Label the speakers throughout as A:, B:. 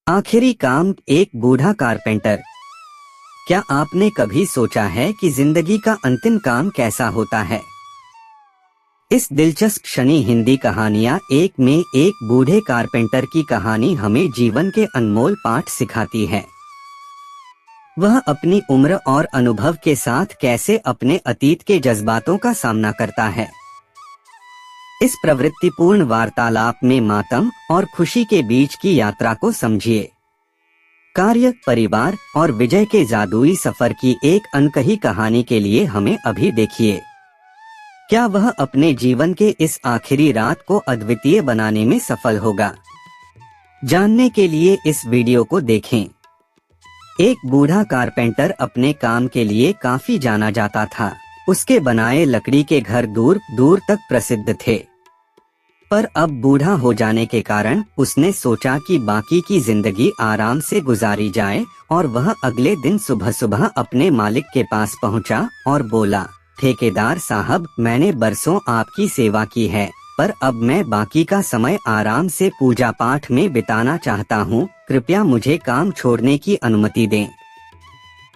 A: आखिरी काम, एक बूढ़ा कारपेंटर। क्या आपने कभी सोचा है कि जिंदगी का अंतिम काम कैसा होता है? इस दिलचस्प शनि हिंदी कहानियां एक में एक बूढ़े कारपेंटर की कहानी हमें जीवन के अनमोल पाठ सिखाती है। वह अपनी उम्र और अनुभव के साथ कैसे अपने अतीत के जज्बातों का सामना करता है। इस प्रवृत्तिपूर्ण वार्तालाप में मातम और खुशी के बीच की यात्रा को समझिए। कार्य, परिवार और विजय के जादुई सफर की एक अनकही कहानी के लिए हमें अभी देखिए। क्या वह अपने जीवन के इस आखिरी रात को अद्वितीय बनाने में सफल होगा? जानने के लिए इस वीडियो को देखें। एक बूढ़ा कारपेंटर अपने काम के लिए काफी जाना जाता था। उसके बनाए लकड़ी के घर दूर दूर तक प्रसिद्ध थे। पर अब बूढ़ा हो जाने के कारण उसने सोचा कि बाकी की जिंदगी आराम से गुजारी जाए और वह अगले दिन सुबह सुबह अपने मालिक के पास पहुंचा और बोला, ठेकेदार साहब, मैंने बरसों आपकी सेवा की है, पर अब मैं बाकी का समय आराम से पूजा पाठ में बिताना चाहता हूँ। कृपया मुझे काम छोड़ने की अनुमति दें।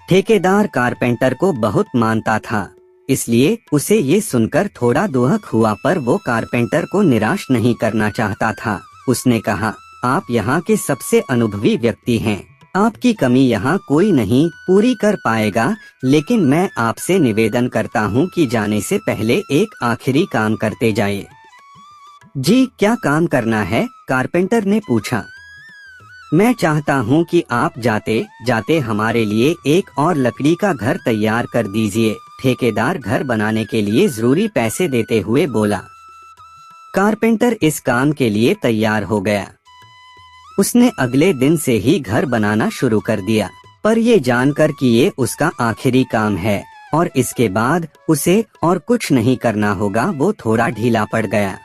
A: ठेकेदार कारपेंटर को बहुत मानता था, इसलिए उसे ये सुनकर थोड़ा दुहक हुआ, पर वो कारपेंटर को निराश नहीं करना चाहता था। उसने कहा, आप यहाँ के सबसे अनुभवी व्यक्ति हैं, आपकी कमी यहाँ कोई नहीं पूरी कर पाएगा, लेकिन मैं आपसे निवेदन करता हूँ कि जाने से पहले एक आखिरी काम करते जाइए। जी, क्या काम करना है? कारपेंटर ने पूछा। मैं चाहता हूँ कि आप जाते जाते हमारे लिए एक और लकड़ी का घर तैयार कर दीजिए। ठेकेदार घर बनाने के लिए जरूरी पैसे देते हुए बोला। कारपेंटर इस काम के लिए तैयार हो गया। उसने अगले दिन से ही घर बनाना शुरू कर दिया, पर ये जानकर कि ये उसका आखिरी काम है और इसके बाद उसे और कुछ नहीं करना होगा, वो थोड़ा ढीला पड़ गया।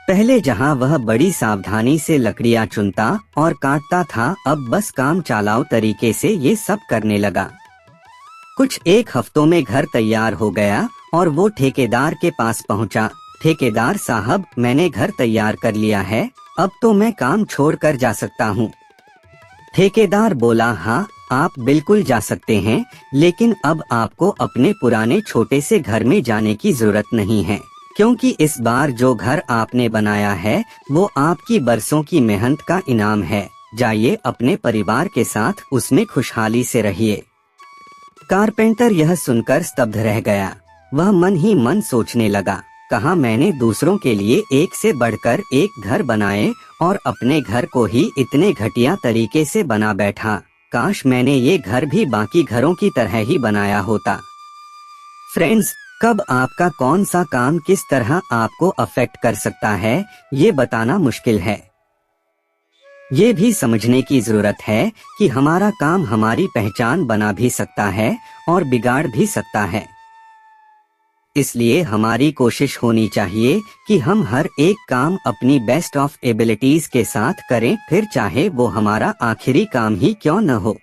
A: पहले जहां वह बड़ी सावधानी से लकड़ियां चुनता और काटता था, अब बस काम चालाऊ तरीके से ये सब करने लगा। कुछ एक हफ्तों में घर तैयार हो गया और वो ठेकेदार के पास पहुंचा। ठेकेदार साहब, मैंने घर तैयार कर लिया है, अब तो मैं काम छोड़कर जा सकता हूँ। ठेकेदार बोला, हाँ, आप बिल्कुल जा सकते हैं, लेकिन अब आपको अपने पुराने छोटे से घर में जाने की जरूरत नहीं है, क्योंकि इस बार जो घर आपने बनाया है वो आपकी बरसों की मेहनत का इनाम है। जाइए, अपने परिवार के साथ उसमें खुशहाली से रहिए। कारपेंटर यह सुनकर स्तब्ध रह गया। वह मन ही मन सोचने लगा, कहा, मैंने दूसरों के लिए एक से बढ़कर एक घर बनाए और अपने घर को ही इतने घटिया तरीके से बना बैठा। काश मैंने ये घर भी बाकी घरों की तरह ही बनाया होता। फ्रेंड्स, कब आपका कौन सा काम किस तरह आपको अफेक्ट कर सकता है, ये बताना मुश्किल है। ये भी समझने की जरूरत है कि हमारा काम हमारी पहचान बना भी सकता है और बिगाड़ भी सकता है। इसलिए हमारी कोशिश होनी चाहिए कि हम हर एक काम अपनी बेस्ट ऑफ एबिलिटीज के साथ करें, फिर चाहे वो हमारा आखिरी काम ही क्यों न हो।